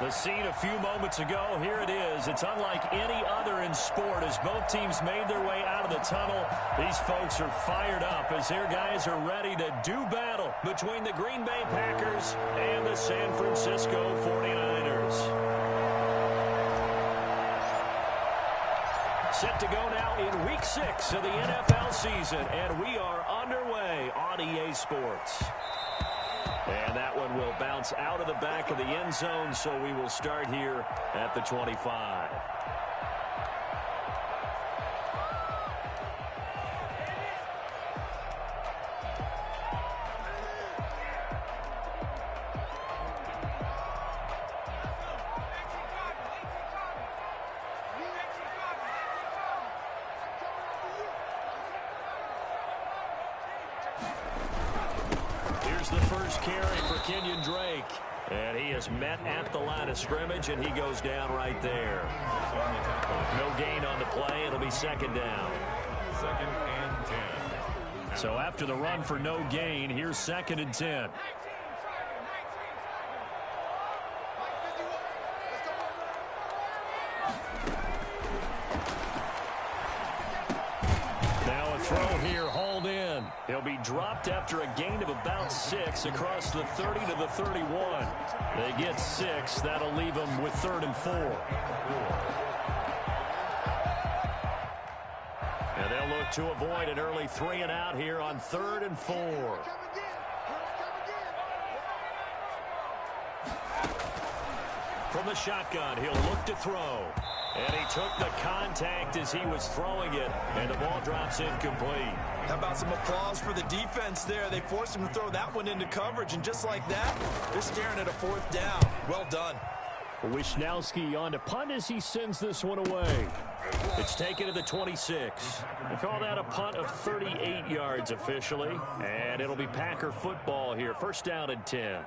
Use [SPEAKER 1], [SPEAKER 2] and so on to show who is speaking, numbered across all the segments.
[SPEAKER 1] The scene a few moments ago, here it is. It's unlike any other in sport as both teams made their way out of the tunnel. These folks are fired up as their guys are ready to do battle between the Green Bay Packers and the San Francisco 49ers. Set to go now in Week 6 of the NFL season, and we are underway on EA Sports. And that one will bounce out of the back of the end zone, so we will start here at the 25. The first carry for Kenyon Drake. And he is met at the line of scrimmage, and he goes down right there. No gain on the play. It'll be second down. Second and 10. So after the run for no gain, here's second and 10. Now a throw here, hauled in. He'll be dropped after a gain of about 6 across the 30 to the 31. They get 6. That'll leave them with 3rd and 4. And they'll look to avoid an early 3 and out here on 3rd and 4. From the shotgun, he'll look to throw. And he took the contact as he was throwing it, and the ball drops incomplete.
[SPEAKER 2] How about some applause for the defense there? They forced him to throw that one into coverage, and just like that, they're staring at a 4th down. Well done.
[SPEAKER 1] Wishnowski on to punt as he sends this one away. It's taken to the 26. They call that a punt of 38 yards officially, and it'll be Packer football here. First down and 10.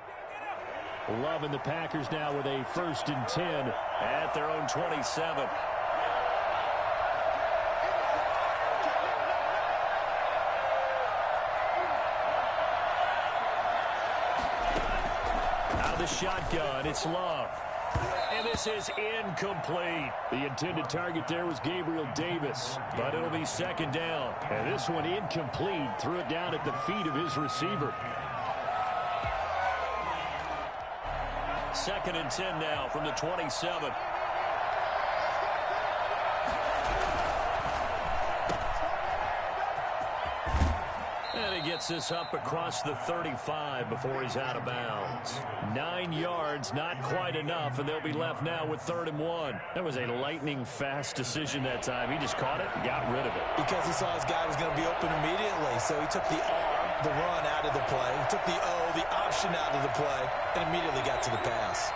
[SPEAKER 1] Loving the Packers now with a 1st and 10 at their own 27. Out of the shotgun, it's Love. And this is incomplete. The intended target there was Gabriel Davis, but it'll be second down. And this one incomplete. Threw it down at the feet of his receiver. Second and 10 now from the 27. And he gets this up across the 35 before he's out of bounds. 9 yards, not quite enough, and they'll be left now with 3rd and 1. That was a lightning-fast decision that time. He just caught it and got rid of it.
[SPEAKER 2] Because he saw his guy was going to be open immediately, so he took the R, the run out of the play. He took the O, the option out of the play, and immediately got to the pass.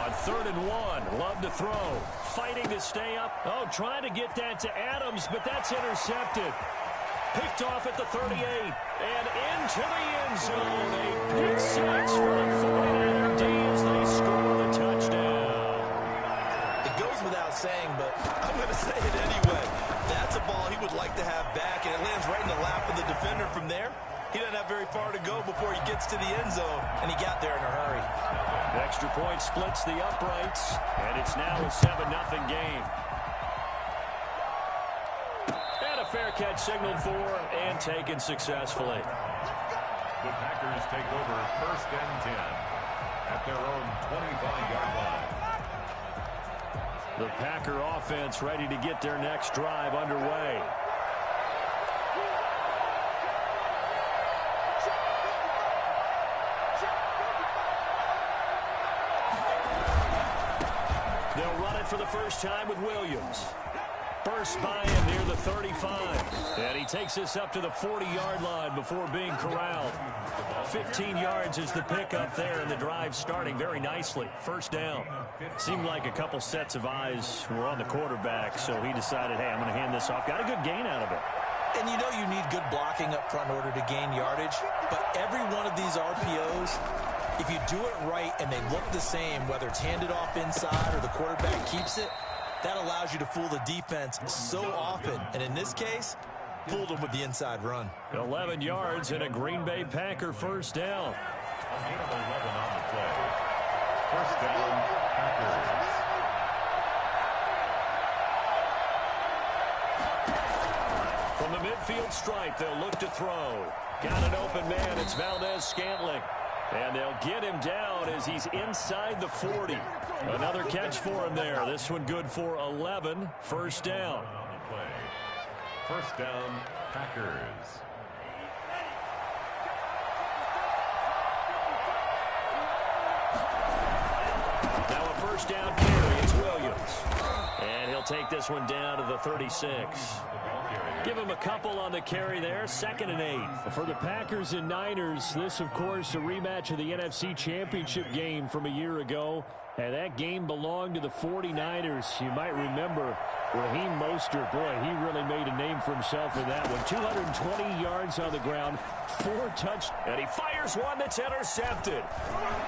[SPEAKER 1] On 3rd and 1, Love to throw. Fighting to stay up. Oh, trying to get that to Adams, but that's intercepted. Picked off at the 38. And into the end zone. A pick 6 for the 49er D as they score the touchdown.
[SPEAKER 2] It goes without saying, but I'm going to say it anyway. That's a ball he would like to have back, and it lands right in the lap of the defender from there. He doesn't have very far to go before he gets to the end zone, and he got there in a hurry.
[SPEAKER 1] The extra point splits the uprights, and it's now a 7-0 game. And a fair catch signaled for and taken successfully.
[SPEAKER 3] The Packers take over 1st and 10 at their own 25-yard line.
[SPEAKER 1] The Packer offense ready to get their next drive underway. They'll run it for the first time with Williams. Burst by him near the 35. And he takes this up to the 40-yard line before being corralled. 15 yards is the pickup there, and the drive starting very nicely. First down. Seemed like a couple sets of eyes were on the quarterback, so he decided, hey, I'm going to hand this off. Got a good gain out of it.
[SPEAKER 2] And you know you need good blocking up front in order to gain yardage, but every one of these RPOs, if you do it right and they look the same, whether it's handed off inside or the quarterback keeps it, that allows you to fool the defense so often. And in this case, Fooled him with the inside run.
[SPEAKER 1] 11 yards and a Green Bay Packer first down.
[SPEAKER 3] A gain of 11 on the play. First down, Packers.
[SPEAKER 1] From the midfield stripe, they'll look to throw. Got an open man. It's Valdez-Scantling. And they'll get him down as he's inside the 40. Another catch for him there. This one good for 11. First down.
[SPEAKER 3] First down, Packers.
[SPEAKER 1] Now a first down carry. It's Williams. And he'll take this one down to the 36. Give him a couple on the carry there. 2nd and 8. For the Packers and Niners, this, of course, a rematch of the NFC Championship game from a year ago. And that game belonged to the 49ers. You might remember Raheem Mostert. Boy, he really made a name for himself in that one. 220 yards on the ground, 4 touchdowns. And he fires one that's intercepted.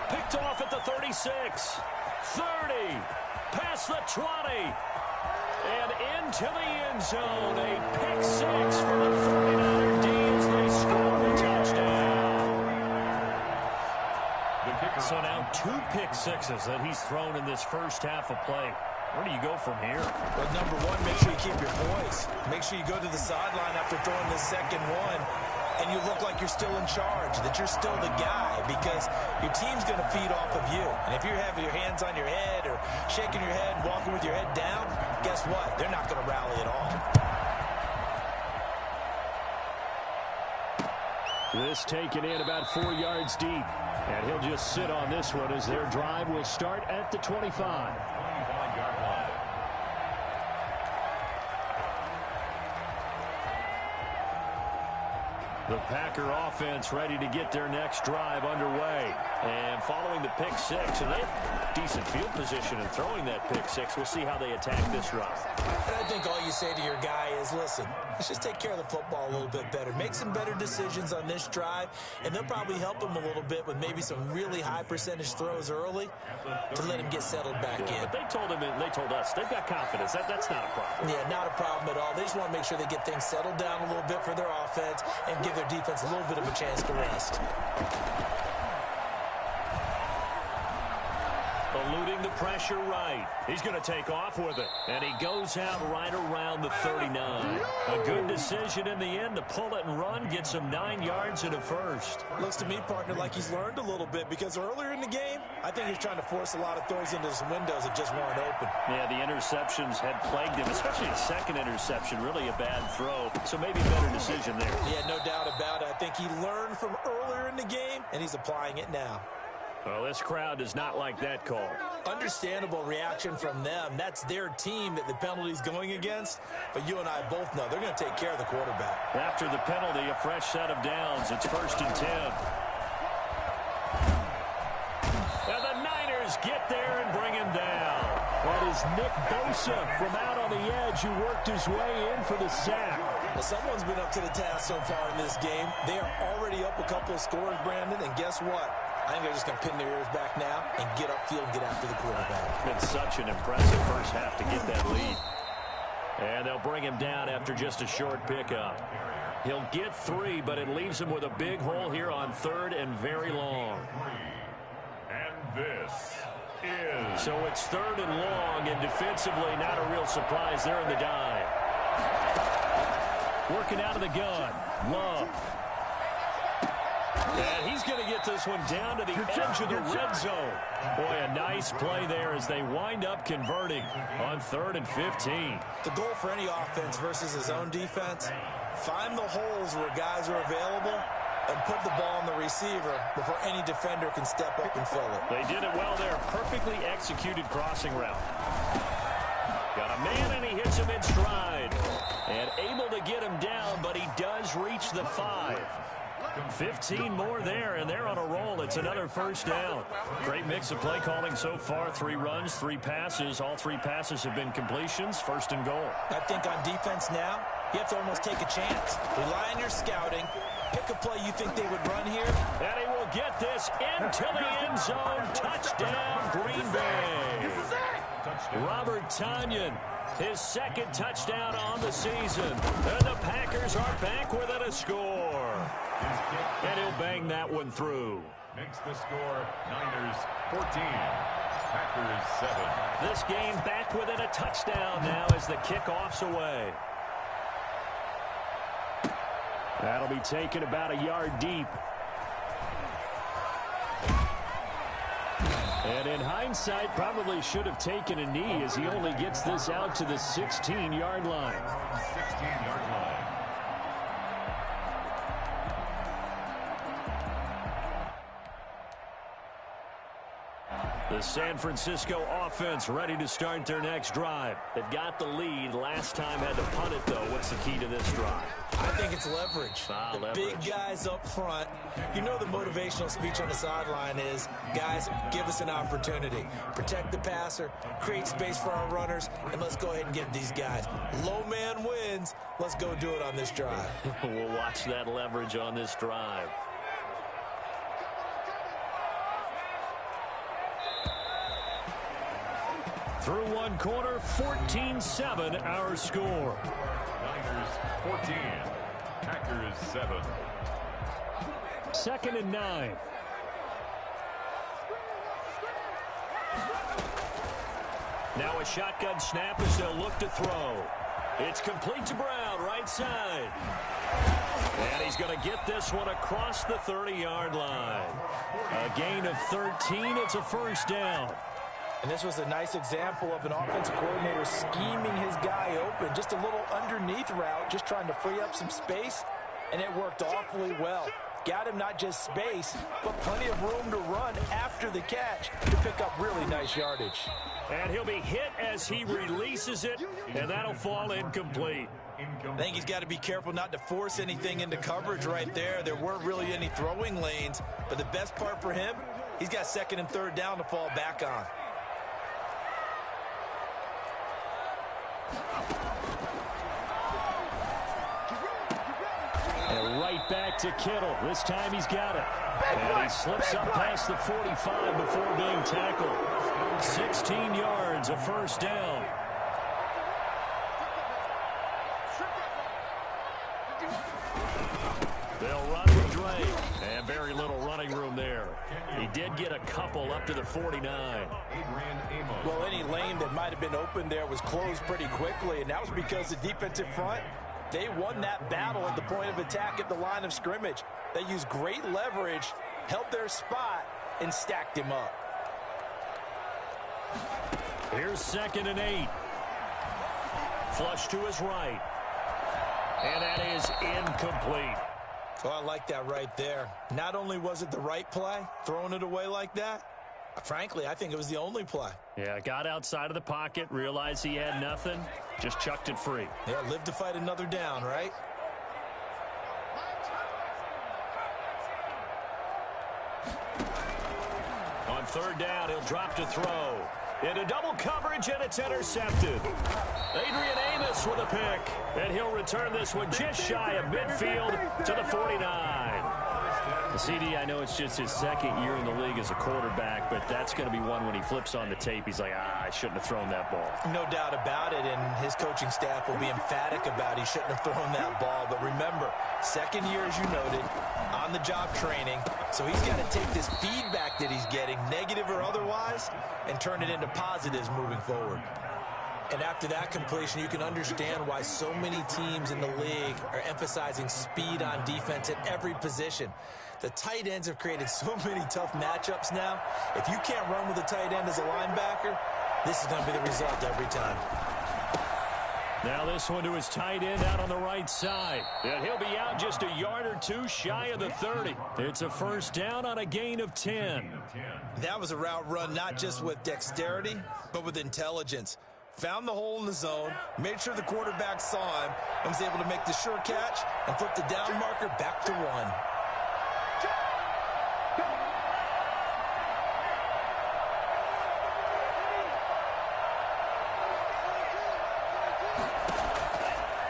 [SPEAKER 1] Picked off at the 36. 30. Past the 20. And into the end zone, a pick 6 for the 49er D as they score a touchdown. So now 2 pick sixes that he's thrown in this first half of play. Where do you go from here?
[SPEAKER 2] Well, number one, make sure you keep your poise. Make sure you go to the sideline after throwing the second one, and you look like you're still in charge, that you're still the guy, because your team's going to feed off of you. And if you're having your hands on your head or shaking your head, walking with your head down, guess what? They're not going to rally at all.
[SPEAKER 1] This taken in about 4 yards deep. And he'll just sit on this one as their drive will start at the 25.
[SPEAKER 3] 25-yard line.
[SPEAKER 1] The Packer offense ready to get their next drive underway. And following the pick 6, and they have decent field position in throwing that pick 6. We'll see how they attack this drive.
[SPEAKER 2] And I think all you say to your guy is, listen, let's just take care of the football a little bit better. Make some better decisions on this drive, and they'll probably help him a little bit with maybe some really high percentage throws early to let him get settled back in.
[SPEAKER 1] But they told him, and they told us, they've got confidence. That's not a problem.
[SPEAKER 2] Yeah, not a problem at all. They just want to make sure they get things settled down a little bit for their offense and give their defense a little bit of a chance to rest.
[SPEAKER 1] Eluding the pressure right. He's going to take off with it. And he goes out right around the 39. A good decision in the end to pull it and run. Gets him 9 yards and a first.
[SPEAKER 2] Looks to me, partner, like he's learned a little bit, because earlier in the game, I think he's trying to force a lot of throws into some windows that just weren't open.
[SPEAKER 1] Yeah, the interceptions had plagued him, especially a second interception. Really a bad throw. So maybe a better decision there.
[SPEAKER 2] Yeah, no doubt about it. I think he learned from earlier in the game, and he's applying it now.
[SPEAKER 1] Well, this crowd does not like that call.
[SPEAKER 2] Understandable reaction from them. That's their team that the penalty's going against. But you and I both know they're going to take care of the quarterback.
[SPEAKER 1] After the penalty, a fresh set of downs. It's 1st and 10. And the Niners get there and bring him down. That is Nick Bosa from out on the edge who worked his way in for the sack.
[SPEAKER 2] Well, someone's been up to the task so far in this game. They are already up a couple of scores, Brandon, and guess what? I think they're just going to pin their ears back now and get upfield and get after the quarterback.
[SPEAKER 1] Been such an impressive first half to get that lead. And they'll bring him down after just a short pickup. He'll get 3, but it leaves him with a big hole here on 3rd and very long.
[SPEAKER 3] And this is...
[SPEAKER 1] So it's 3rd and long, and defensively not a real surprise there in the dive. Working out of the gun. Love. And he's going to get this one down to the edge of the red zone. Boy, a nice play there as they wind up converting on 3rd and 15.
[SPEAKER 2] The goal for any offense versus his own defense, find the holes where guys are available and put the ball on the receiver before any defender can step up and fill it.
[SPEAKER 1] They did it well there. Perfectly executed crossing route. Got a man, and he hits him in stride. And able to get him down, but he does reach the 5. 15 more there, and they're on a roll. It's another first down. Great mix of play calling so far. 3 runs, 3 passes. All 3 passes have been completions. 1st and goal.
[SPEAKER 2] I think on defense now, you have to almost take a chance. Rely on your scouting. Pick a play you think they would run here.
[SPEAKER 1] And he will get this into the end zone. Touchdown, Green Bay. Robert Tonyan His second touchdown on the season. And the Packers are back within a score. And he'll bang that one through.
[SPEAKER 3] Makes the score Niners 14, Packers 7.
[SPEAKER 1] This game back within a touchdown now as the kickoff's away. That'll be taken about a yard deep. And in hindsight, probably should have taken a knee as he only gets this out to the 16-yard line.
[SPEAKER 3] 16-yard line.
[SPEAKER 1] The San Francisco offense ready to start their next drive. They've got the lead. Last time had to punt it, though. What's the key to this drive?
[SPEAKER 2] I think it's leverage.
[SPEAKER 1] Leverage.
[SPEAKER 2] Big guys up front. You know the motivational speech on the sideline is, guys, give us an opportunity. Protect the passer, create space for our runners, and let's go ahead and get these guys. Low man wins. Let's go do it on this drive.
[SPEAKER 1] We'll watch that leverage on this drive. Through one quarter, 14-7 our score.
[SPEAKER 3] Niners 14, Packers 7.
[SPEAKER 1] 2nd and 9. Now a shotgun snap as they'll look to throw. It's complete to Brown, right side. And he's going to get this one across the 30-yard line. A gain of 13. It's a first down.
[SPEAKER 2] And this was a nice example of an offensive coordinator scheming his guy open. Just a little underneath route, just trying to free up some space, and it worked awfully well. Got him not just space, but plenty of room to run after the catch to pick up really nice yardage.
[SPEAKER 1] And he'll be hit as he releases it, and that'll fall incomplete.
[SPEAKER 2] I think he's got to be careful not to force anything into coverage right there. There weren't really any throwing lanes, but the best part for him, he's got 2nd and 3rd down to fall back on.
[SPEAKER 1] And right back to Kittle. This time he's got it. And he slips up past the 45 before being tackled. 16 yards, a first down. They'll run with Drake. And very little running room there. He did get a couple up to the 49.
[SPEAKER 2] Well, any lane that might have been open there was closed pretty quickly, and that was because the defensive front, they won that battle at the point of attack at the line of scrimmage. They used great leverage, held their spot, and stacked him up.
[SPEAKER 1] Here's 2nd and 8. Flush to his right. And that is incomplete.
[SPEAKER 2] Oh, I like that right there. Not only was it the right play, throwing it away like that, frankly, I think it was the only play.
[SPEAKER 1] Yeah, got outside of the pocket, realized he had nothing, just chucked it free.
[SPEAKER 2] Yeah, live to fight another down, right?
[SPEAKER 1] On 3rd down, he'll drop to throw. Into double coverage, and it's intercepted. Adrian Amos with a pick, and he'll return this one just shy of midfield to the 49. CD, I know it's just his 2nd year in the league as a quarterback, but that's going to be one when he flips on the tape, he's like, I shouldn't have thrown that ball.
[SPEAKER 2] No doubt about it, and his coaching staff will be emphatic about he shouldn't have thrown that ball. But remember, 2nd year, as you noted, on-the-job training, so he's got to take this feedback that he's getting, negative or otherwise, and turn it into positives moving forward. And after that completion, you can understand why so many teams in the league are emphasizing speed on defense at every position. The tight ends have created so many tough matchups now. If you can't run with a tight end as a linebacker, this is going to be the result every time.
[SPEAKER 1] Now this one to his tight end out on the right side. And he'll be out just a yard or two shy of the 30. It's a first down on a gain of 10.
[SPEAKER 2] That was a route run not just with dexterity, but with intelligence. Found the hole in the zone, made sure the quarterback saw him, and was able to make the sure catch and flip the down marker back to 1.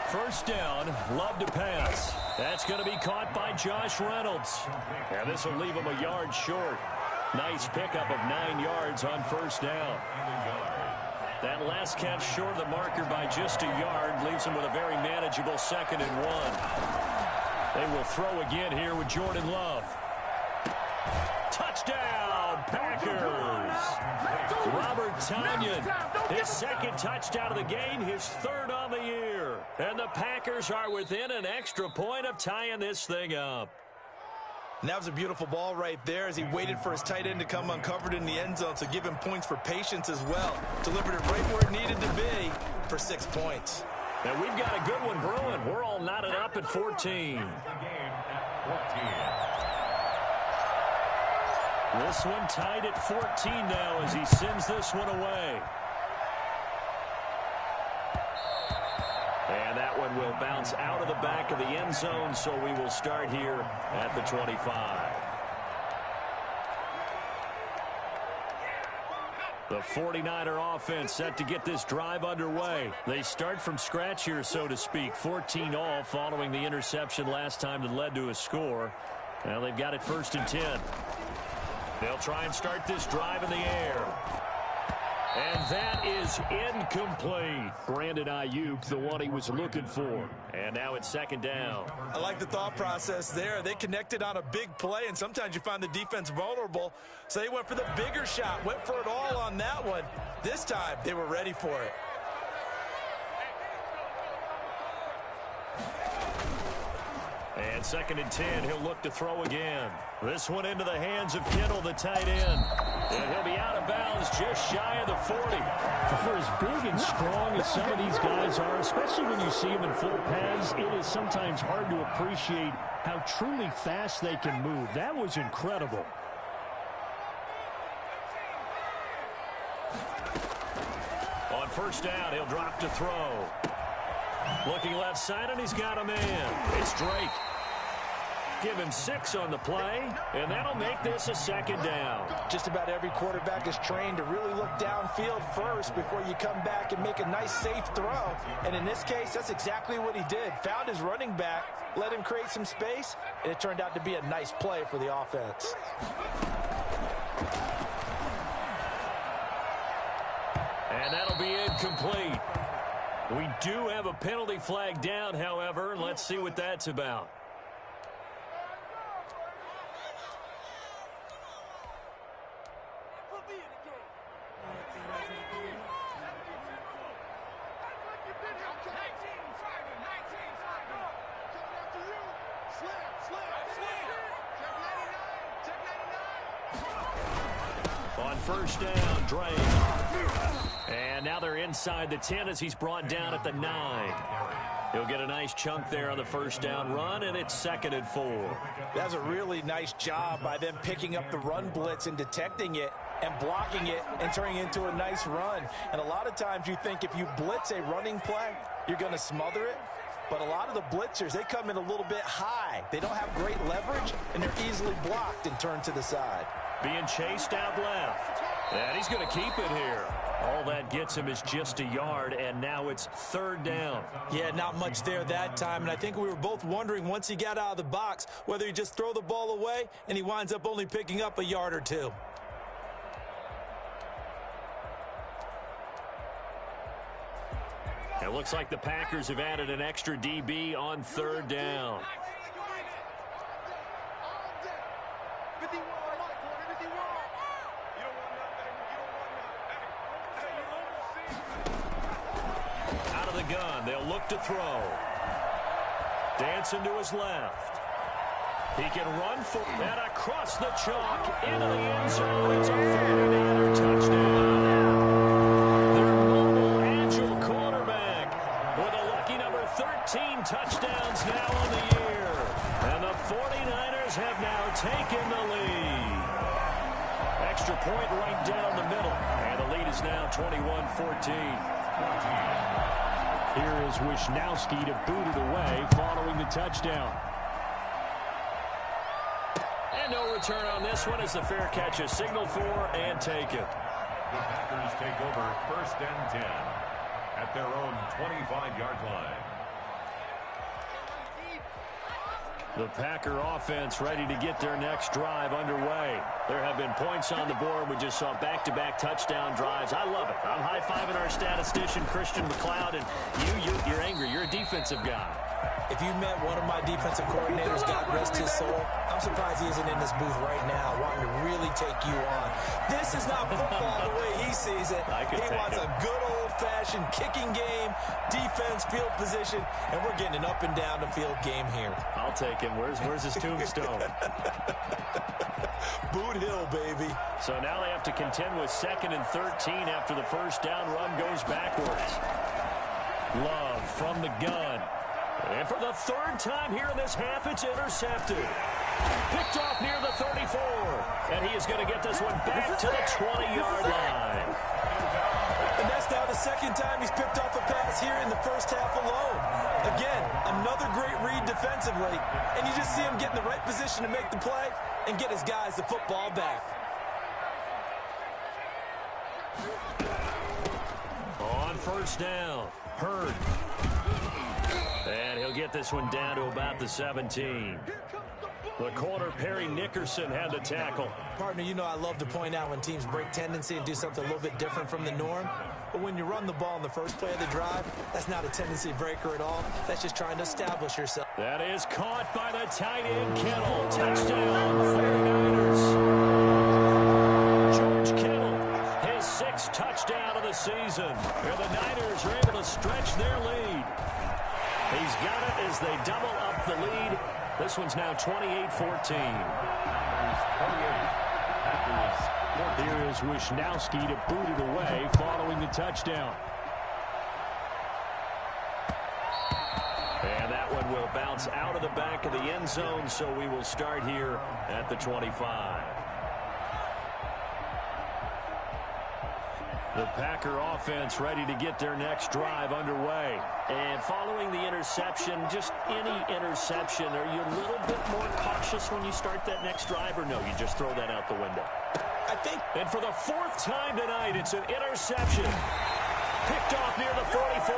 [SPEAKER 1] First down, love to pass. That's going to be caught by Josh Reynolds. And this will leave him a yard short. Nice pickup of 9 yards on first down. That last catch short of the marker by just a yard leaves him with a very manageable 2nd and 1. They will throw again here with Jordan Love. Touchdown, Packers! Robert Tonyan, his 2nd touchdown of the game, his 3rd on the year. And the Packers are within an extra point of tying this thing up.
[SPEAKER 2] And that was a beautiful ball right there as he waited for his tight end to come uncovered in the end zone, so give him points for patience as well. Delivered it right where it needed to be for 6 points.
[SPEAKER 1] And we've got a good one brewing. We're all knotted up at 14. This one tied at 14 now as he sends this one away. And that one will bounce out of the back of the end zone, so we will start here at the 25. The 49er offense set to get this drive underway. They start from scratch here, so to speak. 14 all following the interception last time that led to a score. Well, they've got it 1st and 10. They'll try and start this drive in the air. And that is incomplete. Brandon Ayuk, the one he was looking for. And now it's 2nd down.
[SPEAKER 2] I like the thought process there. They connected on a big play, and sometimes you find the defense vulnerable. So they went for the bigger shot, went for it all on that one. This time, they were ready for it.
[SPEAKER 1] And 2nd and 10, he'll look to throw again. This one into the hands of Kittle, the tight end. And he'll be out of bounds just shy of the 40.
[SPEAKER 4] For as big and strong as some of these guys are, especially when you see them in full pads, it is sometimes hard to appreciate how truly fast they can move. That was incredible.
[SPEAKER 1] On 1st down, he'll drop to throw. Looking left side, and he's got a man. It's Drake. Give him 6 on the play, and that'll make this a 2nd down.
[SPEAKER 2] Just about every quarterback is trained to really look downfield first before you come back and make a nice, safe throw. And in this case, that's exactly what he did. Found his running back, let him create some space, and it turned out to be a nice play for the offense.
[SPEAKER 1] And that'll be incomplete. We do have a penalty flag down, however. Let's see what that's about. On 1st down, Drake. And now they're inside the 10 as he's brought down at the 9. He'll get a nice chunk there on the 1st down run, and it's 2nd and 4.
[SPEAKER 2] That's a really nice job by them picking up the run blitz and detecting it and blocking it and turning it into a nice run. And a lot of times you think if you blitz a running play, you're going to smother it. But a lot of the blitzers, they come in a little bit high. They don't have great leverage, and they're easily blocked and turned to the side.
[SPEAKER 1] Being chased out left. And he's going to keep it here. All that gets him is just a yard, and now it's 3rd down.
[SPEAKER 2] Yeah, not much there that time, and I think we were both wondering once he got out of the box whether he just throw the ball away, and he winds up only picking up a yard or 2.
[SPEAKER 1] It looks like the Packers have added an extra DB on 3rd down. Out of the gun, they'll look to throw. Dancing to his left. He can run for that across the chalk into the end zone. It's a 49er touchdown. Their mobile, agile quarterback with a lucky number 13 touchdowns now on the year. And the 49ers have now taken the lead. Extra point right down the middle. And the lead is now 21-14.
[SPEAKER 4] Here is Wisnowski to boot it away following the touchdown.
[SPEAKER 1] And no return on this one as the fair catch is signaled for and taken.
[SPEAKER 3] The Packers take over 1st and 10 at their own 25-yard line.
[SPEAKER 1] The Packer offense ready to get their next drive underway. There have been points on the board. We just saw back-to-back touchdown drives. I love it. I'm high-fiving our statistician, Christian McLeod, and you're angry. You're a defensive guy.
[SPEAKER 2] If you met one of my defensive coordinators, God rest his soul, I'm surprised he isn't in this booth right now wanting to really take you on. This is not football the way he sees it. He wants a good old-fashioned kicking game, defense, field position, and we're getting an up-and-down-the-field game here.
[SPEAKER 1] I'll take him. Where's his tombstone?
[SPEAKER 2] Boot Hill, baby.
[SPEAKER 1] So now they have to contend with 2nd and 13 after the first down run goes backwards. Love from the gun. And for the 3rd time here in this half, it's intercepted. Picked off near the 34. And he is going to get this one back to the 20-yard line.
[SPEAKER 2] And that's now the 2nd time he's picked off a pass here in the first half alone. Again, another great read defensively. And you just see him get in the right position to make the play and get his guys the football back.
[SPEAKER 1] On first down, Hurd. And he'll get this one down to about the 17. The corner, Perry Nickerson, had the tackle.
[SPEAKER 2] Partner, you know I love to point out when teams break tendency and do something a little bit different from the norm. But when you run the ball in the first play of the drive, that's not a tendency breaker at all. That's just trying to establish yourself.
[SPEAKER 1] That is caught by the tight end, Kittle. Touchdown, 49ers. George Kittle, his 6th touchdown of the season. And the Niners are able to stretch their lead. He's got it as they double up the lead. This one's now 28-14.
[SPEAKER 4] Here is Wisnowski to boot it away following the touchdown.
[SPEAKER 1] And that one will bounce out of the back of the end zone, so we will start here at the 25. The Packer offense ready to get their next drive underway. And following the interception, just any interception, are you a little bit more cautious when you start that next drive, or no, you just throw that out the window?
[SPEAKER 2] I think.
[SPEAKER 1] And for the 4th time tonight, it's an interception. Picked off near the 44.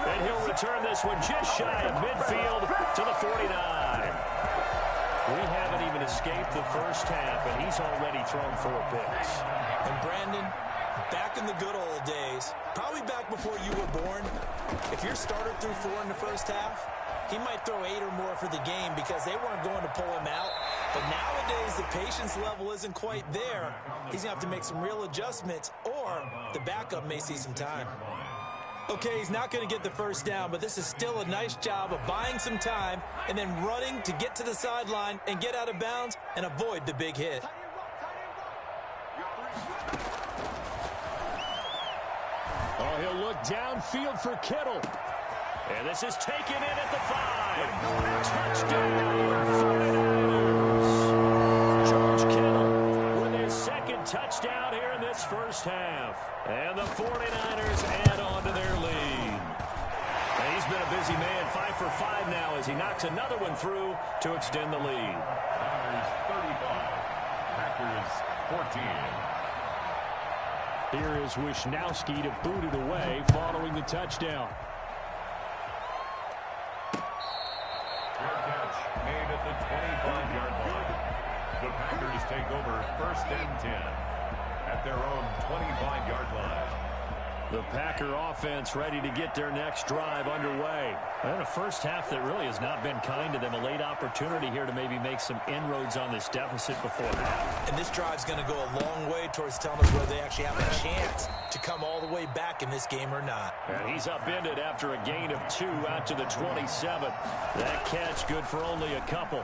[SPEAKER 1] And he'll return this one just shy of midfield to the 49. We haven't even escaped the first half, and he's already thrown 4 picks.
[SPEAKER 2] And Brandon, back in the good old days, probably back before you were born, if your starter threw 4 in the first half, he might throw 8 or more for the game because they weren't going to pull him out. But nowadays, the patience level isn't quite there. He's going to have to make some real adjustments, or the backup may see some time. Okay, he's not going to get the first down, but this is still a nice job of buying some time and then running to get to the sideline and get out of bounds and avoid the big hit.
[SPEAKER 4] Oh, he'll look downfield for Kittle.
[SPEAKER 1] And this is taken in at the 5. Touchdown, 49ers. George Kittle with his 2nd touchdown here in this first half. And the 49ers add on to their lead. And he's been a busy man, 5 for 5 now as he knocks another one through to extend the lead.
[SPEAKER 3] Niners 35, Packers 14.
[SPEAKER 4] Here is Wisnowski to boot it away following the touchdown.
[SPEAKER 3] Made at the 25-yard line. The Packers take over 1st and 10 at their own 25-yard line.
[SPEAKER 1] The Packer offense ready to get their next drive underway. And a first half that really has not been kind to them. A late opportunity here to maybe make some inroads on this deficit before half.
[SPEAKER 2] And this drive's going to go a long way towards telling us whether they actually have a chance to come all the way back in this game or not.
[SPEAKER 1] And he's upended after a gain of 2 out to the 27. That catch good for only a couple.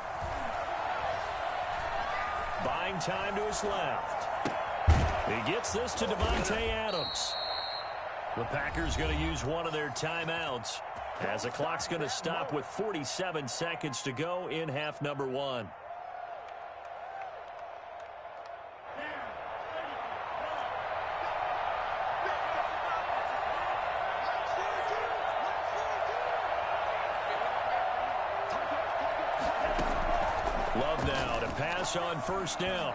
[SPEAKER 1] Buying time to his left. He gets this to Devontae Adams. The Packers going to use one of their timeouts as the clock's going to stop with 47 seconds to go in half number 1. Love now to pass on first down.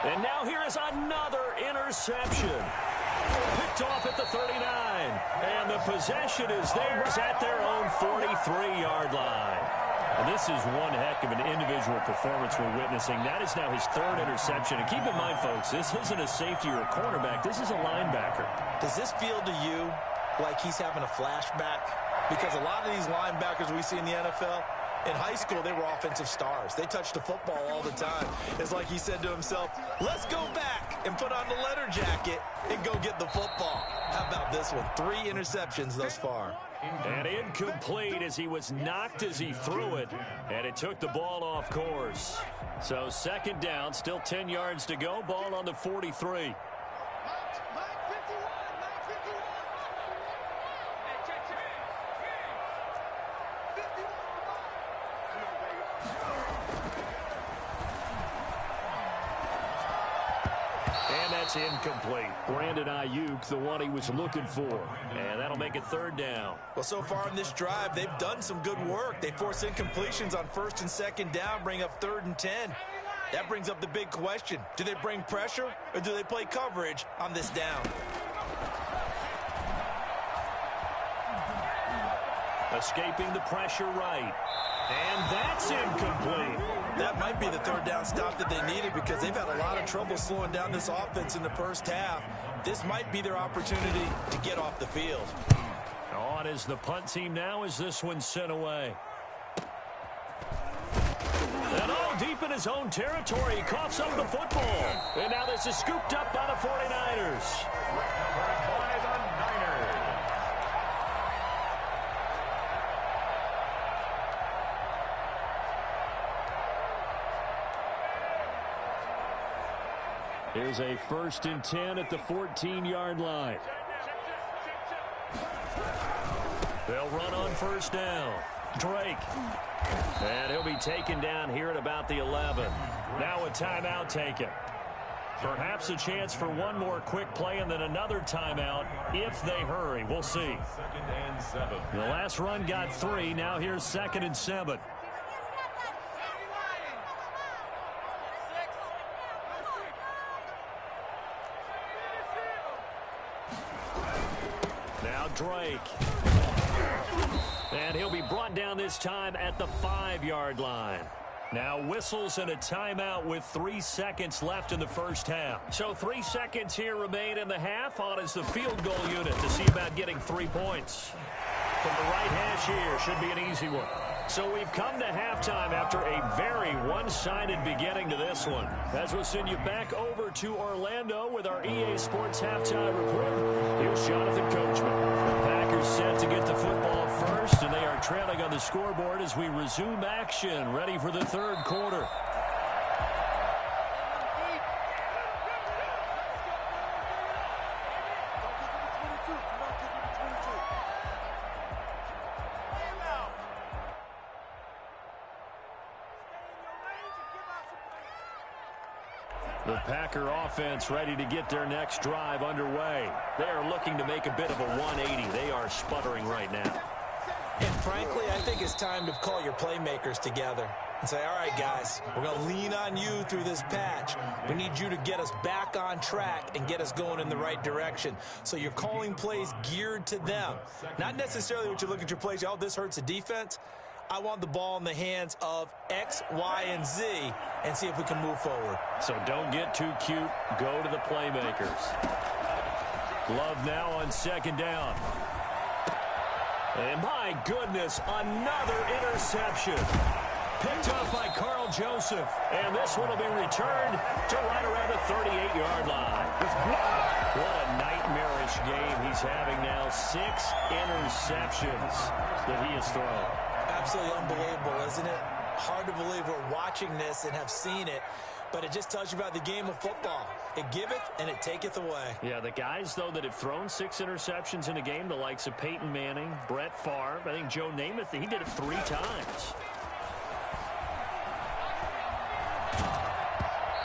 [SPEAKER 1] And now here is another interception. Picked off at the 39. And the possession is theirs at their own 43-yard line. And this is one heck of an individual performance we're witnessing. That is now his 3rd interception. And keep in mind, folks, this isn't a safety or a cornerback. This is a linebacker.
[SPEAKER 2] Does this feel to you like he's having a flashback? Because a lot of these linebackers we see in the NFL, in high school, they were offensive stars. They touched the football all the time. It's like he said to himself, let's go back and put on the leather jacket and go get the football. How about this one? 3 interceptions thus far.
[SPEAKER 1] And incomplete as he was knocked as he threw it, and it took the ball off course. So 2nd down, still 10 yards to go, ball on the 43. That's incomplete. Brandon Ayuk, the one he was looking for. And that'll make it 3rd down.
[SPEAKER 2] Well, so far in this drive, they've done some good work. They force incompletions on 1st and 2nd down, bring up 3rd and 10. That brings up the big question. Do they bring pressure or do they play coverage on this down?
[SPEAKER 1] Escaping the pressure right. And that's incomplete.
[SPEAKER 2] That might be the 3rd down stop that they needed because they've had a lot of trouble slowing down this offense in the first half. This might be their opportunity to get off the field.
[SPEAKER 1] On is the punt team now as this one's sent away. And all deep in his own territory, he coughs up the football. And now this is scooped up by the 49ers.
[SPEAKER 3] By the Niners.
[SPEAKER 1] Here's a 1st and 10 at the 14-yard line. They'll run on 1st down. Drake. And he'll be taken down here at about the 11. Now a timeout taken. Perhaps a chance for one more quick play and then another timeout if they hurry. We'll see.
[SPEAKER 3] 2nd and 7.
[SPEAKER 1] The last run got 3. Now here's 2nd and 7. Now Drake. And he'll be brought down this time at the 5-yard line. Now whistles and a timeout with 3 seconds left in the first half. So 3 seconds here remain in the half. On is the field goal unit to see about getting 3 points. From the right hash here, should be an easy one. So we've come to halftime after a very one-sided beginning to this one. As we'll send you back over to Orlando with our EA Sports Halftime Report. Here's Jonathan Coachman. The Packers set to get the football first, and they are trailing on the scoreboard as we resume action, ready for the 3rd quarter. The Packer offense ready to get their next drive underway. They are looking to make a bit of a 180. They are sputtering right now.
[SPEAKER 2] And frankly, I think it's time to call your playmakers together and say, all right, guys, we're going to lean on you through this patch. We need you to get us back on track and get us going in the right direction. So you're calling plays geared to them. Not necessarily what you look at your plays, oh, this hurts the defense. I want the ball in the hands of X, Y, and Z and see if we can move forward.
[SPEAKER 1] So don't get too cute. Go to the playmakers. Love now on 2nd down. And my goodness, another interception. Picked up by Carl Joseph. And this one will be returned to right around the 38-yard line. What a nightmarish game he's having now. 6 interceptions that he has thrown.
[SPEAKER 2] Absolutely unbelievable, isn't it? Hard to believe we're watching this and have seen it, but it just tells you about the game of football. It giveth and it taketh away.
[SPEAKER 1] Yeah, the guys, though, that have thrown 6 interceptions in a game, the likes of Peyton Manning, Brett Favre, I think Joe Namath, he did it 3 times.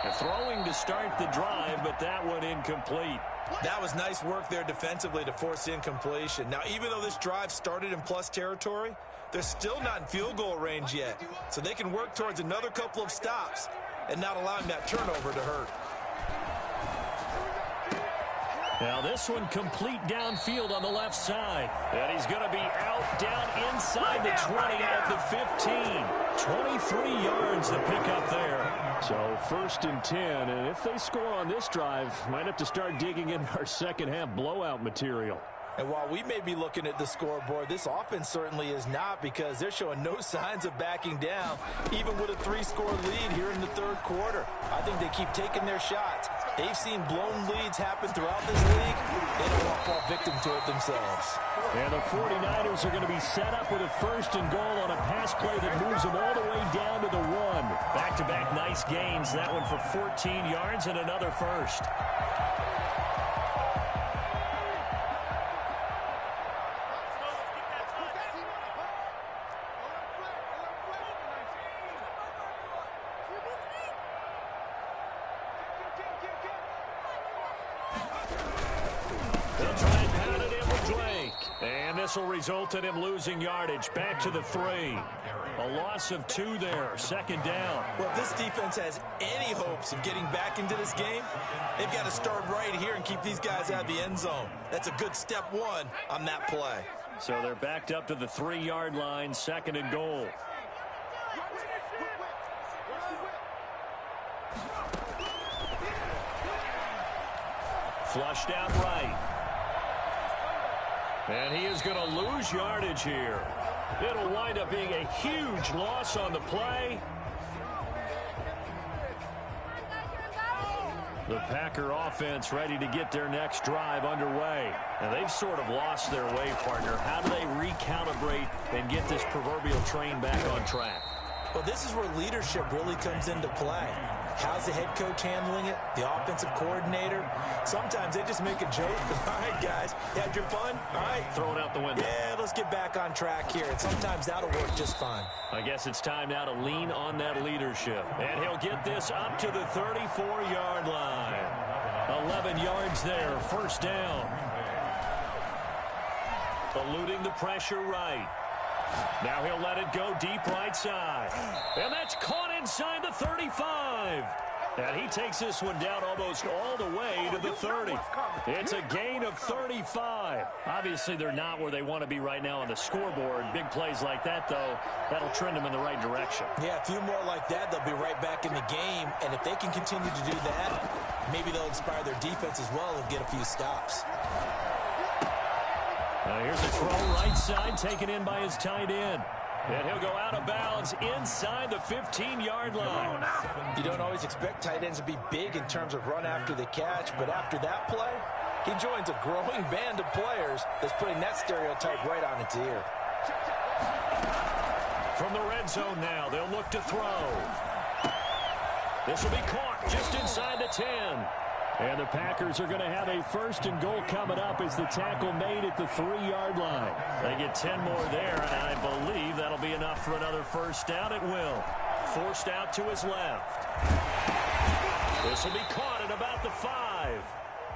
[SPEAKER 1] And throwing to start the drive, but that one incomplete.
[SPEAKER 2] That was nice work there defensively to force incompletion. Now, even though this drive started in plus territory, they're still not in field goal range yet. So they can work towards another couple of stops and not allowing that turnover to hurt.
[SPEAKER 1] Now this one complete downfield on the left side. And he's going to be out down inside the 20 at the 15. 23 yards to pick up there.
[SPEAKER 4] So 1st and 10, and if they score on this drive, might have to start digging in our second half blowout material.
[SPEAKER 2] And while we may be looking at the scoreboard, this offense certainly is not, because they're showing no signs of backing down, even with a 3-score lead here in the 3rd quarter. I think they keep taking their shots. They've seen blown leads happen throughout this league. They don't want to fall victim to it themselves.
[SPEAKER 4] And the 49ers are going to be set up with a 1st and goal on a pass play that moves them all the way down to the 1.
[SPEAKER 1] Back-to-back nice gains. That one for 14 yards and another first. This will result in him losing yardage. Back to the 3. A loss of 2 there. 2nd down.
[SPEAKER 2] Well, if this defense has any hopes of getting back into this game, they've got to start right here and keep these guys out of the end zone. That's a good step 1 on that play.
[SPEAKER 1] So they're backed up to the 3-yard line. 2nd and goal. Flushed out right. And he is going to lose yardage here. It'll wind up being a huge loss on the play. The Packer offense ready to get their next drive underway. And they've sort of lost their way, partner. How do they recalibrate and get this proverbial train back on track?
[SPEAKER 2] Well, this is where leadership really comes into play. How's the head coach handling it? The offensive coordinator? Sometimes they just make a joke. All right, guys, you had your fun? All right.
[SPEAKER 1] Throw it out the window.
[SPEAKER 2] Yeah, let's get back on track here. And sometimes that'll work just fine.
[SPEAKER 1] I guess it's time now to lean on that leadership. And he'll get this up to the 34-yard line. 11 yards there, 1st down. Eluding the pressure right. Now he'll let it go deep right side. And that's caught inside the 35. And he takes this one down almost all the way to the 30. It's a gain of 35. Obviously, they're not where they want to be right now on the scoreboard. Big plays like that, though, that'll trend them in the right direction.
[SPEAKER 2] Yeah, a few more like that, they'll be right back in the game. And if they can continue to do that, maybe they'll inspire their defense as well and get a few stops.
[SPEAKER 1] Here's a throw right side, taken in by his tight end. And he'll go out of bounds inside the 15-yard line.
[SPEAKER 2] You don't always expect tight ends to be big in terms of run after the catch, but after that play, he joins a growing band of players that's putting that stereotype right on its ear.
[SPEAKER 1] From the red zone now, they'll look to throw. This will be caught just inside the 10.
[SPEAKER 4] And the Packers are going to have a 1st and goal coming up as the tackle made at the 3-yard line.
[SPEAKER 1] They get 10 more there, and I believe that'll be enough for another 1st down. It will. Forced out to his left. This will be caught at about the 5.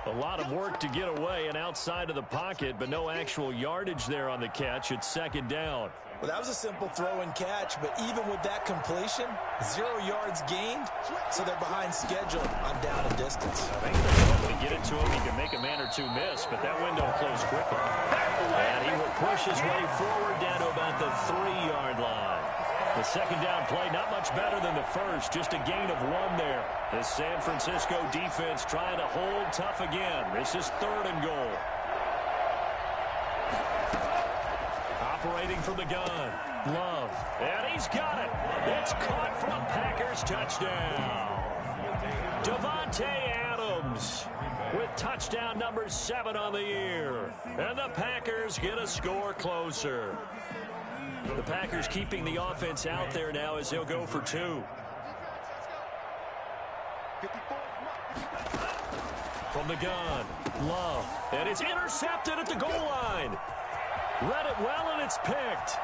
[SPEAKER 1] A lot of work to get away and outside of the pocket, but no actual yardage there on the catch. It's 2nd down.
[SPEAKER 2] Well, that was a simple throw and catch, but even with that completion, 0 yards gained, so they're behind schedule on down and distance.
[SPEAKER 1] I think they're hoping to get it to him. He can make a man or two miss, but that window closed quickly. And he will push his way forward down to about the 3-yard line. The 2nd down play, not much better than the first, just a gain of 1 there. The San Francisco defense trying to hold tough again. This is 3rd and goal. Operating from the gun, Love, and he's got it. It's caught for a Packers touchdown. Davante Adams with touchdown number 7 on the year. And the Packers get a score closer. The Packers keeping the offense out there now as they'll go for 2. From the gun, Love, and it's intercepted at the goal line. Read it well, and it's picked.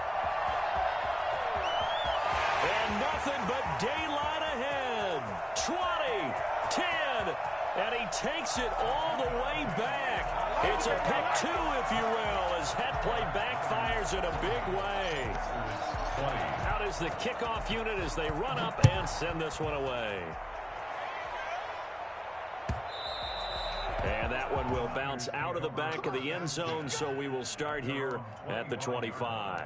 [SPEAKER 1] And nothing but daylight ahead. 20, 10, and he takes it all the way back. It's a pick 2, if you will, as that play backfires in a big way. Out is the kickoff unit as they run up and send this one away. And that one will bounce out of the back of the end zone, so we will start here at the 25.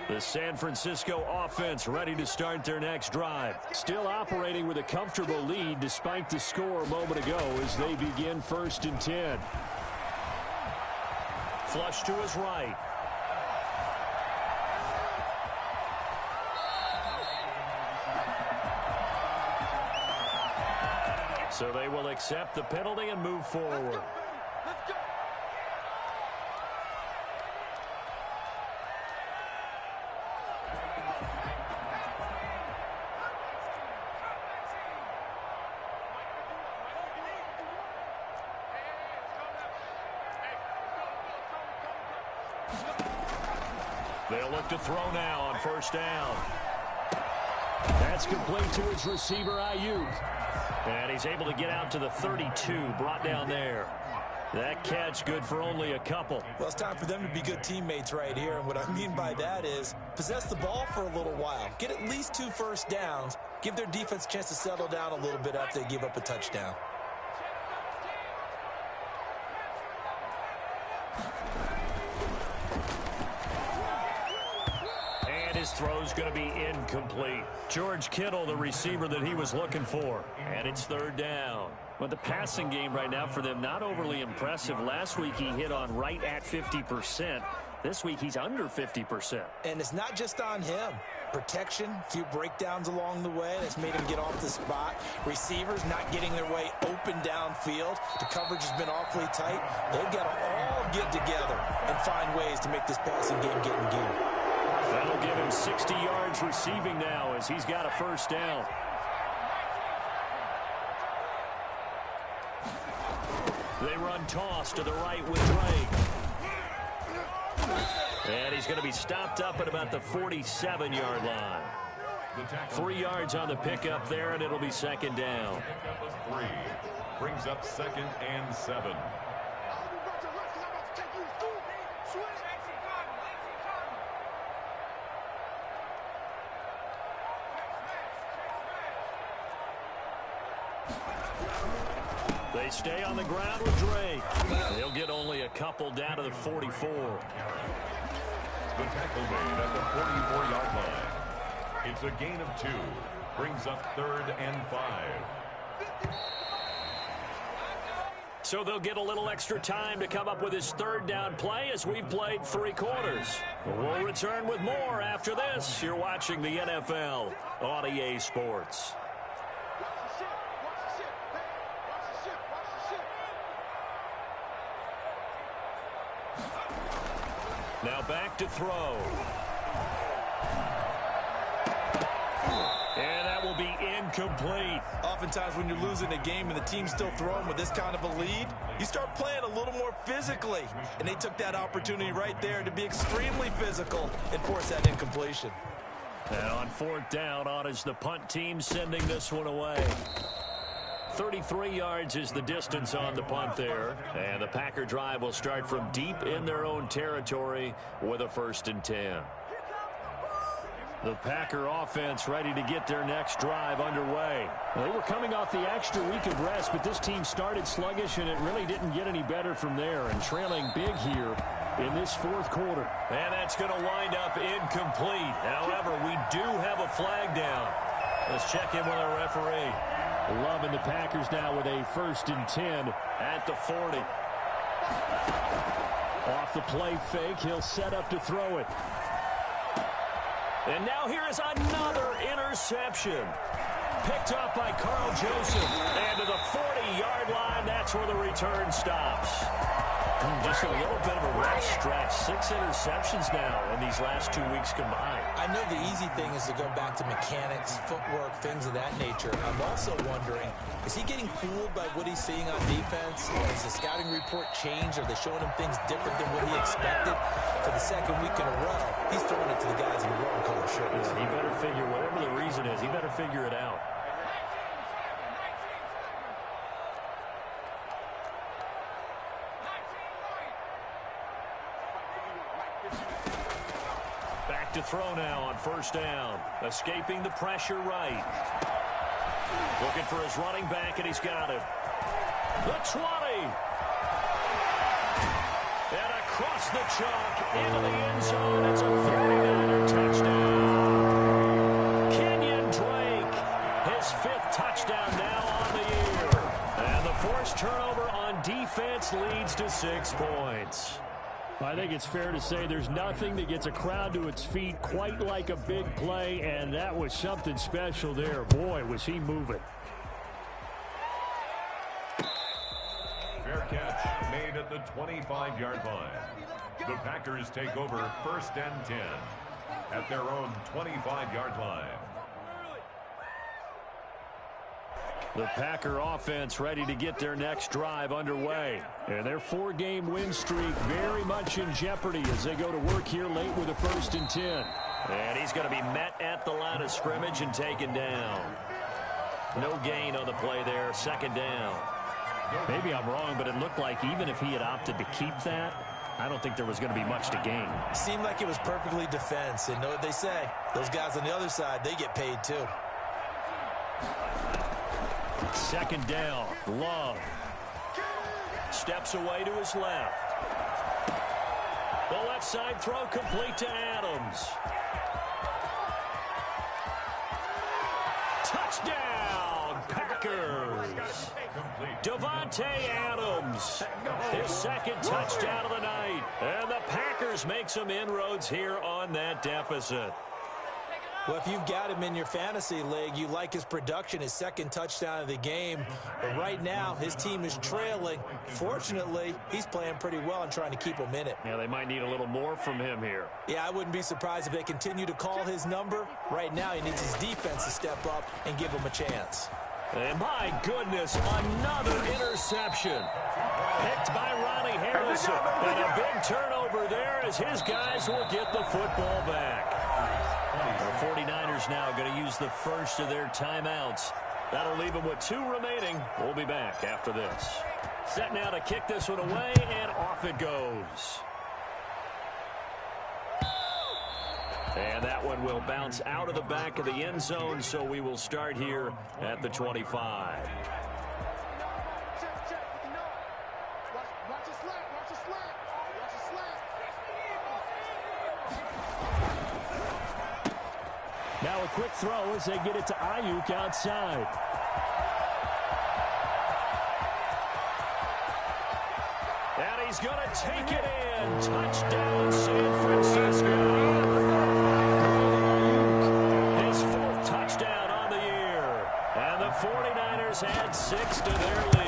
[SPEAKER 1] The San Francisco offense ready to start their next drive. Still operating with a comfortable lead despite the score a moment ago as they begin 1st and 10. Flush to his right. So they will accept the penalty and move forward. They'll look to throw now on 1st down. That's complete to his receiver, Ayuk. And he's able to get out to the 32, brought down there. That catch good for only a couple.
[SPEAKER 2] Well, it's time for them to be good teammates right here. And what I mean by that is possess the ball for a little while. Get at least 2 first downs. Give their defense a chance to settle down a little bit after they give up a touchdown.
[SPEAKER 1] His throw's going to be incomplete. George Kittle, the receiver that he was looking for. And it's 3rd down. But the passing game right now for them, not overly impressive. Last week he hit on right at 50%. This week he's under 50%.
[SPEAKER 2] And it's not just on him. Protection, a few breakdowns along the way that's made him get off the spot. Receivers not getting their way open downfield. The coverage has been awfully tight. They've got to all get together and find ways to make this passing game get in gear.
[SPEAKER 1] That'll give him 60 yards receiving now as he's got a 1st down. They run toss to the right with Drake. And he's going to be stopped up at about the 47-yard line. 3 yards on the pickup there, and it'll be 2nd down.
[SPEAKER 3] Brings up 2nd and 7.
[SPEAKER 1] They stay on the ground with Drake. They'll get only a couple down to the 44.
[SPEAKER 3] The tackle made at the 44-yard line. It's a gain of 2. Brings up 3rd and 5.
[SPEAKER 1] So they'll get a little extra time to come up with his 3rd down play as we've played 3 quarters. We'll return with more after this. You're watching the NFL on EA Sports. Now back to throw. And that will be incomplete.
[SPEAKER 2] Oftentimes when you're losing a game and the team's still throwing with this kind of a lead, you start playing a little more physically. And they took that opportunity right there to be extremely physical and force that incompletion.
[SPEAKER 1] And on 4th down, on is the punt team sending this one away. 33 yards is the distance on the punt there. And the Packer drive will start from deep in their own territory with a 1st and 10. The Packer offense ready to get their next drive underway.
[SPEAKER 4] They were coming off the extra week of rest, but this team started sluggish, and it really didn't get any better from there. And trailing big here in this 4th quarter.
[SPEAKER 1] And that's going to wind up incomplete. However, we do have a flag down. Let's check in with our referee.
[SPEAKER 4] Loving the Packers now with a 1st and 10
[SPEAKER 1] at the 40.
[SPEAKER 4] Off the play fake, he'll set up to throw it.
[SPEAKER 1] And now here is another interception. Picked up by Carl Joseph. And to the 40-yard line, that's where the return stops. Just a little bit of a rough stretch. 6 interceptions now in these last 2 weeks combined.
[SPEAKER 2] I know the easy thing is to go back to mechanics, footwork, things of that nature. I'm also wondering, is he getting fooled by what he's seeing on defense? Has the scouting report changed? Are they showing him things different than what he expected? For the 2nd week in a row, he's throwing it to the guys in the wrong color shirts.
[SPEAKER 1] Yeah, he better figure, whatever the reason is, he better figure it out. To throw now on 1st down. Escaping the pressure right. Looking for his running back, and he's got him. The 20. And across the chalk into the end zone. It's a 49er touchdown. Kenyon Drake, his 5th touchdown now on the year. And the forced turnover on defense leads to 6 points.
[SPEAKER 4] I think it's fair to say there's nothing that gets a crowd to its feet quite like a big play, and that was something special there. Boy, was he moving.
[SPEAKER 3] Fair catch made at the 25-yard line. The Packers take over 1st and 10 at their own 25-yard line.
[SPEAKER 1] The Packer offense ready to get their next drive underway.
[SPEAKER 4] And their 4-game win streak very much in jeopardy as they go to work here late with a 1st and 10.
[SPEAKER 1] And he's going to be met at the line of scrimmage and taken down. No gain on the play there, 2nd down.
[SPEAKER 4] Maybe I'm wrong, but it looked like even if he had opted to keep that, I don't think there was going to be much to gain.
[SPEAKER 2] Seemed like it was perfectly defense. And know what they say? Those guys on the other side, they get paid too.
[SPEAKER 1] 2nd down. Love steps away to his left. The left side throw complete to Adams. Touchdown, Packers. Davante Adams, his 2nd touchdown of the night. And the Packers make some inroads here on that deficit.
[SPEAKER 2] Well, if you've got him in your fantasy league, you like his production, his 2nd touchdown of the game. But right now, his team is trailing. Fortunately, he's playing pretty well and trying to keep them in it.
[SPEAKER 1] Yeah, they might need a little more from him here.
[SPEAKER 2] Yeah, I wouldn't be surprised if they continue to call his number. Right now, he needs his defense to step up and give him a chance.
[SPEAKER 1] And my goodness, another interception. Picked by Ronnie Harrison. And a big turnover there as his guys will get the football back. The 49ers now going to use the first of their timeouts. That'll leave them with 2 remaining. We'll be back after this. Set now to kick this one away, and off it goes. And that one will bounce out of the back of the end zone, so we will start here at the 25.
[SPEAKER 4] Now a quick throw as they get it to Ayuk outside.
[SPEAKER 1] And he's going to take it in. Touchdown, San Francisco. His 4th touchdown on the year. And the 49ers add 6 to their lead.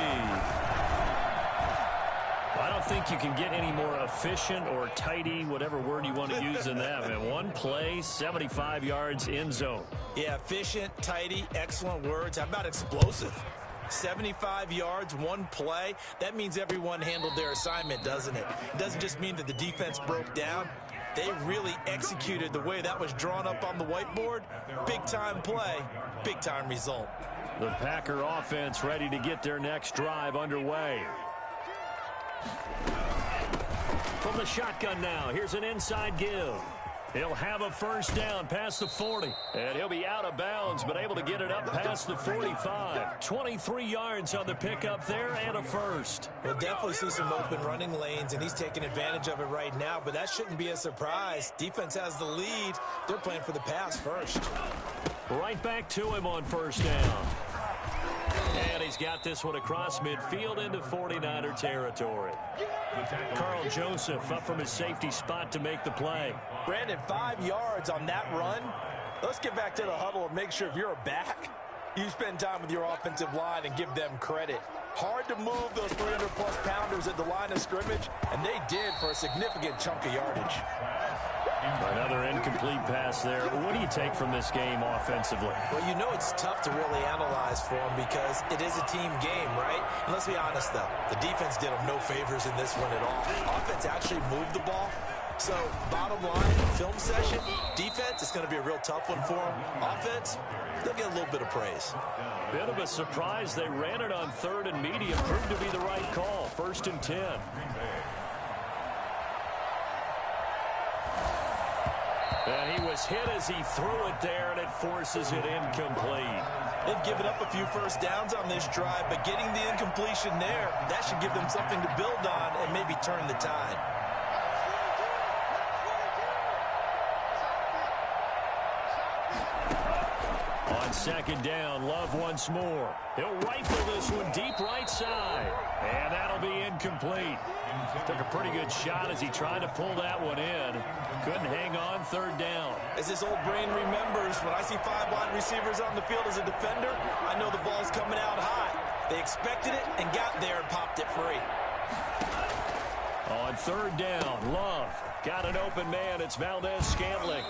[SPEAKER 1] I don't think you can get any more efficient or tidy, whatever word you want to use in that. Man, 1 play, 75 yards, end zone.
[SPEAKER 2] Yeah, efficient, tidy, excellent words. How about explosive? 75 yards, 1 play. That means everyone handled their assignment, doesn't it? It doesn't just mean that the defense broke down. They really executed the way that was drawn up on the whiteboard. Big-time play, big-time result.
[SPEAKER 1] The Packer offense ready to get their next drive underway. From the shotgun now, here's an inside give. He'll have a 1st down past the 40. And he'll be out of bounds, but able to get it up past the 45. 23 yards on the pickup there and a 1st.
[SPEAKER 2] We'll definitely see some open running lanes, and he's taking advantage of it right now, but that shouldn't be a surprise. Defense has the lead. They're playing for the pass first.
[SPEAKER 1] Right back to him on 1st down. And he's got this one across midfield into 49er territory. Carl Joseph up from his safety spot to make the play.
[SPEAKER 2] Brandon, 5 yards on that run. Let's get back to the huddle and make sure if you're a back, you spend time with your offensive line and give them credit. Hard to move those 300-plus pounders at the line of scrimmage, and they did for a significant chunk of yardage.
[SPEAKER 1] Another incomplete pass there. What do you take from this game offensively?
[SPEAKER 2] Well, you know it's tough to really analyze for them because it is a team game, right? And let's be honest, though. The defense did them no favors in this one at all. Offense actually moved the ball. So, bottom line, film session, defense, it's going to be a real tough one for them. Offense, they'll get a little bit of praise.
[SPEAKER 1] Bit of a surprise. They ran it on 3rd and medium. Proved to be the right call. 1st and 10. And he was hit as he threw it there, and it forces it incomplete.
[SPEAKER 2] They've given up a few first downs on this drive, but getting the incompletion there, that should give them something to build on and maybe turn the tide.
[SPEAKER 1] On second down, Love once more. He'll rifle this one deep right side. And that'll be incomplete. Took a pretty good shot as he tried to pull that one in. Couldn't hang on third down.
[SPEAKER 2] As his old brain remembers, when I see 5 wide receivers on the field as a defender, I know the ball's coming out high. They expected it and got there and popped it free.
[SPEAKER 1] On third down, Love got an open man. It's Valdez-Scantling.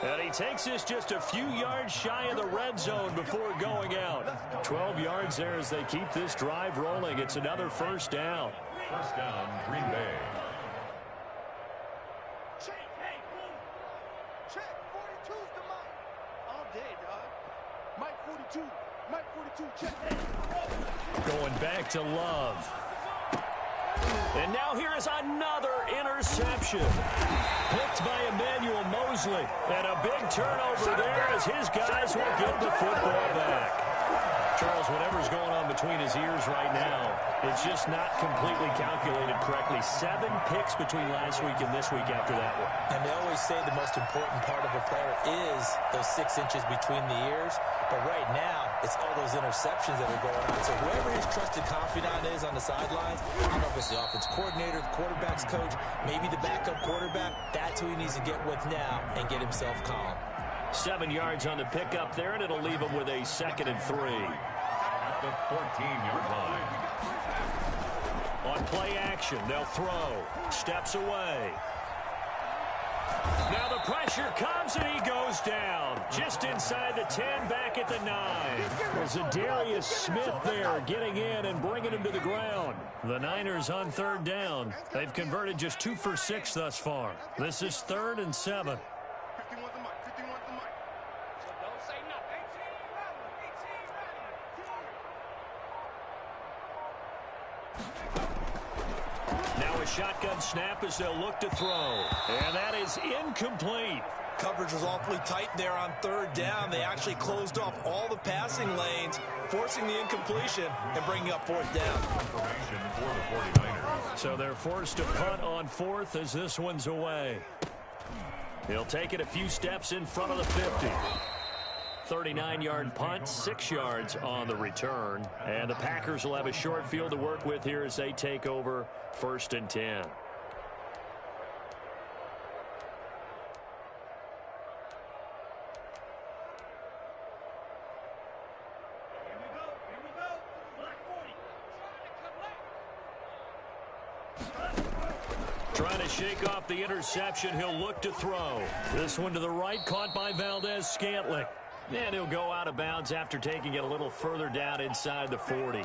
[SPEAKER 1] And he takes this just a few yards shy of the red zone before going out. 12 yards there as they keep this drive rolling. It's another first down.
[SPEAKER 3] First down, Green Bay.
[SPEAKER 5] Check, 42's the mic. All day, dog. Mike 42. Mike 42, check.
[SPEAKER 1] Going back to Love. And now here is another interception. Picked by Emmanuel Mosley. And a big turnover there as his guys will get the football back. Charles, whatever's going on between his ears right now, it's just not completely calculated correctly. 7 picks between last week and this week after that one.
[SPEAKER 2] And they always say the most important part of a player is those 6 inches between the ears. But right now, it's all those interceptions that are going on. So whoever his trusted confidant is on the sidelines, I don't know if it's the offense coordinator, the quarterback's coach, maybe the backup quarterback, that's who he needs to get with now and get himself calm.
[SPEAKER 1] 7 yards on the pickup there, and it'll leave him with a 2nd and 3.
[SPEAKER 3] At the 14-yard line.
[SPEAKER 1] On play action, they'll throw. Steps away. Now the pressure comes, and he goes down. Just inside the 10, back at the 9.
[SPEAKER 4] There's a Darius Smith there getting in and bringing him to the ground.
[SPEAKER 1] The Niners on third down. They've converted just 2 for 6 thus far. This is 3rd and 7.
[SPEAKER 5] 51's the mic. 51's the mic. So don't say nothing. 18
[SPEAKER 1] Now a shotgun snap as they'll look to throw. And that is incomplete.
[SPEAKER 2] Coverage was awfully tight there on third down. They actually closed off all the passing lanes, forcing the incompletion and bringing up 4th down.
[SPEAKER 3] Confirmation for the 49ers.
[SPEAKER 1] So they're forced to punt on 4th as this one's away. He'll take it a few steps in front of the 50. 39-yard punt, 6 yards on the return. And the Packers will have a short field to work with here as they take over 1st and 10. Trying to shake off the interception. He'll look to throw. This one to the right, caught by Valdez-Scantling. And he'll go out of bounds after taking it a little further down inside the 40.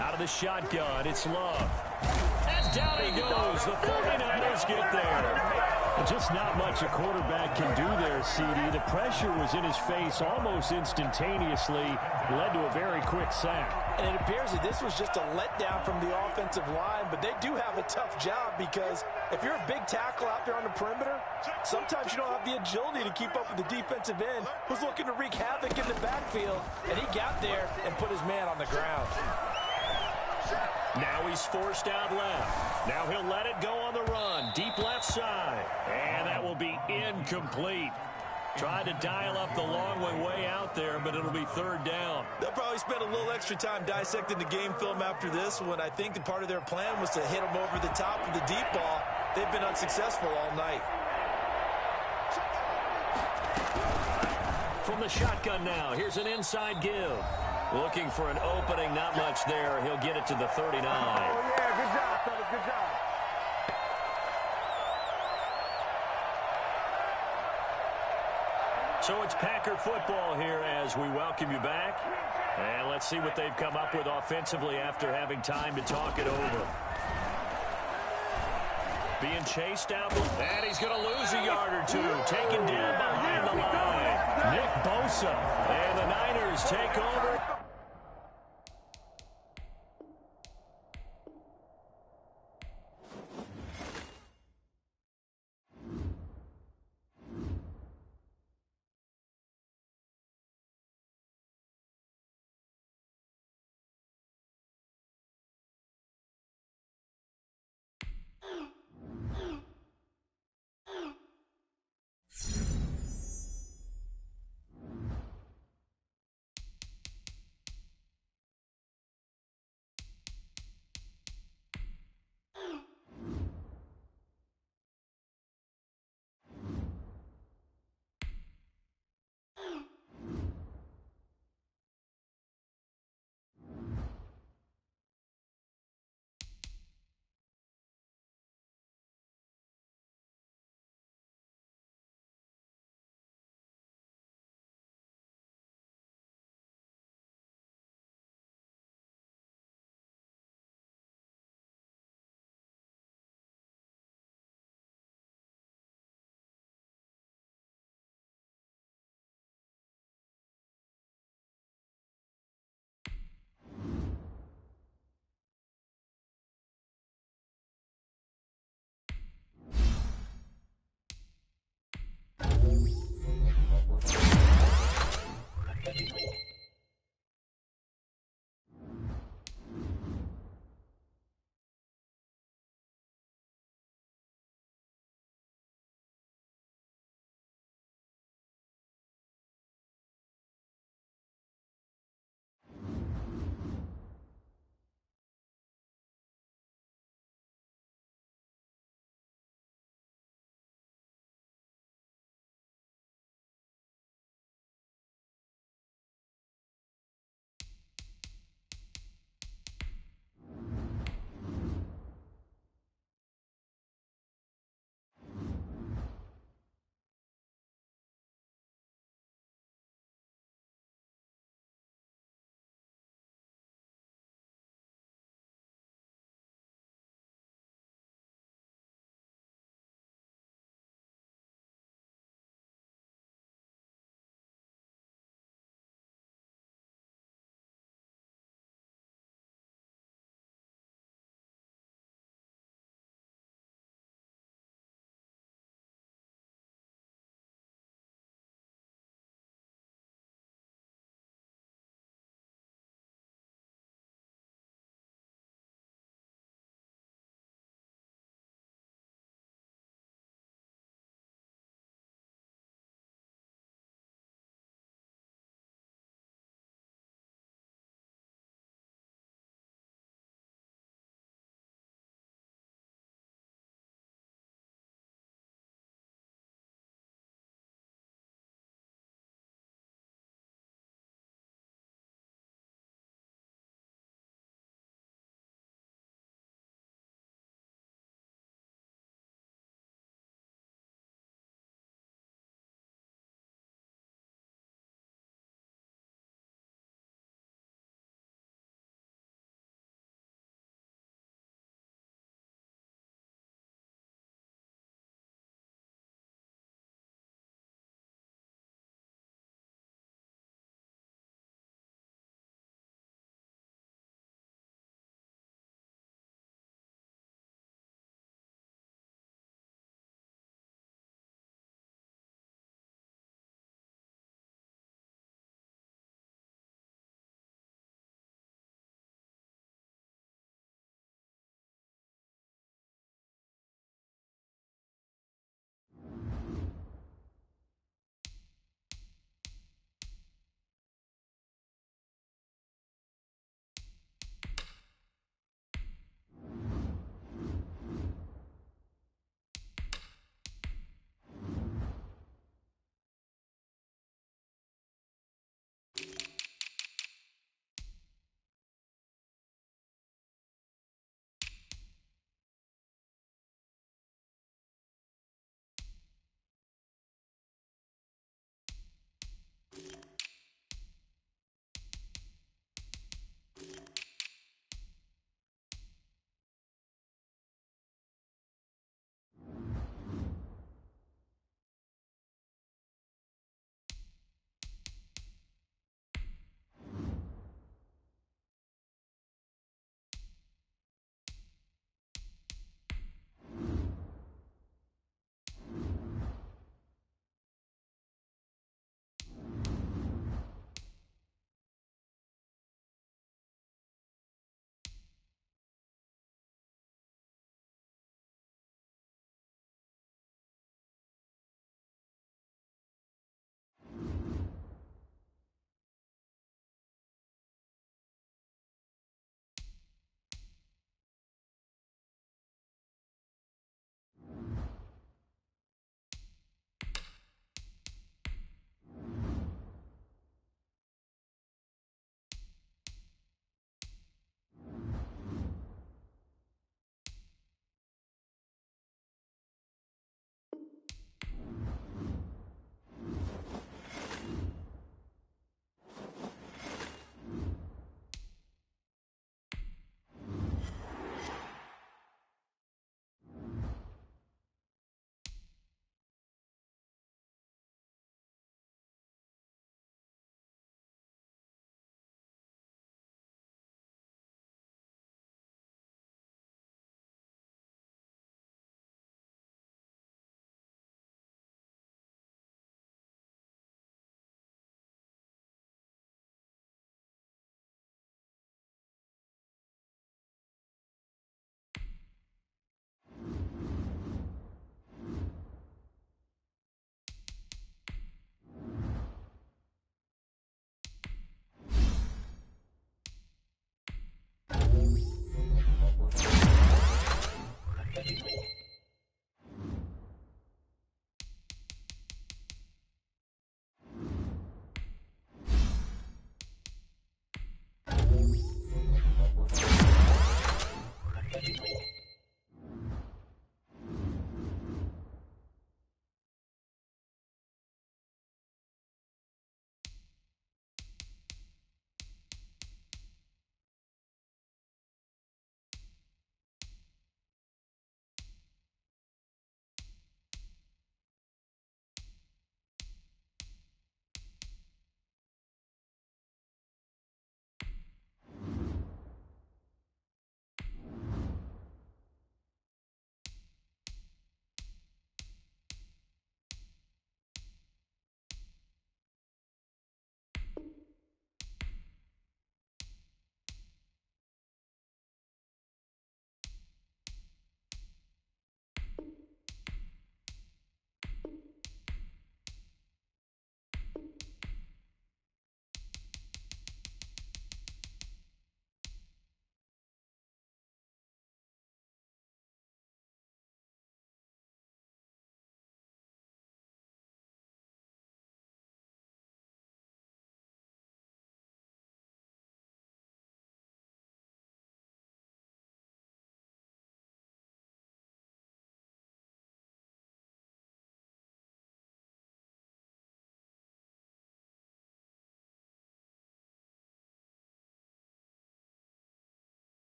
[SPEAKER 1] Out of the shotgun, it's Love. And down he goes. The 49ers get there.
[SPEAKER 4] Just not much a quarterback can do there, CD. The pressure was in his face almost instantaneously, led to a very quick sack.
[SPEAKER 2] And it appears that this was just a letdown from the offensive line, but they do have a tough job because if you're a big tackle out there on the perimeter, sometimes you don't have the agility to keep up with the defensive end who's looking to wreak havoc in the backfield, and he got there and put his man on the ground.
[SPEAKER 1] Now he's forced out left. Now he'll let it go on the run. Deep left side. And that will be incomplete. Tried to dial up the long way out there, but it'll be 3rd down.
[SPEAKER 2] They'll probably spend a little extra time dissecting the game film after this one. I think that part of their plan was to hit them over the top with the deep ball. They've been unsuccessful all night.
[SPEAKER 1] From the shotgun now, here's an inside give. Looking for an opening, not much there. He'll get it to the 39.
[SPEAKER 5] Oh, yeah, good job, fellas, good job.
[SPEAKER 1] So it's Packer football here as we welcome you back. And let's see what they've come up with offensively after having time to talk it over. Being chased out, and he's going to lose a yard or two. Taken down behind the line. Nick Bosa. And the Niners Raiders take over.